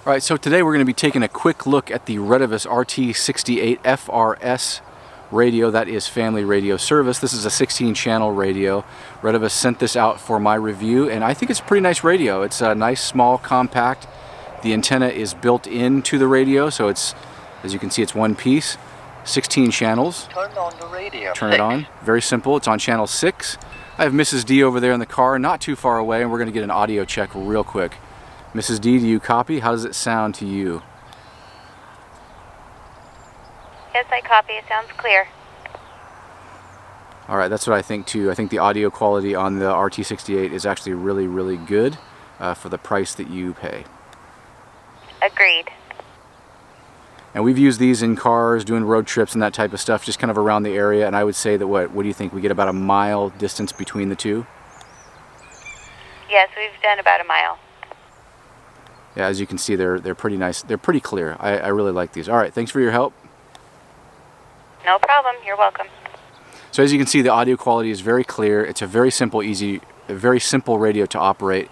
All right, so today we're going to be taking a quick look at the Retevis RT68 FRS radio. That is family radio service. This is a 16-channel radio. Retevis sent this out for my review, and I think it's a pretty nice radio. It's a nice, small, compact. The antenna is built into the radio, so it's, as you can see, it's one piece. 16 channels. Turn on the radio. Turn it on. Very simple. It's on channel 6. I have Mrs. D over there in the car, not too far away, and we're going to get an audio check real quick. Mrs. D, do you copy? How does it sound to you? Yes, I copy. It sounds clear. All right, that's what I think too. I think the audio quality on the RT68 is actually really, really good for the price that you pay. Agreed. And we've used these in cars, doing road trips and that type of stuff, just kind of around the area. And I would say that what do you think? We get about a mile distance between the two? Yes, we've done about a mile. Yeah, as you can see, they're pretty nice. They're pretty clear. I really like these. All right, thanks for your help. No problem. You're welcome. So as you can see, the audio quality is very clear. It's a very simple, very simple radio to operate.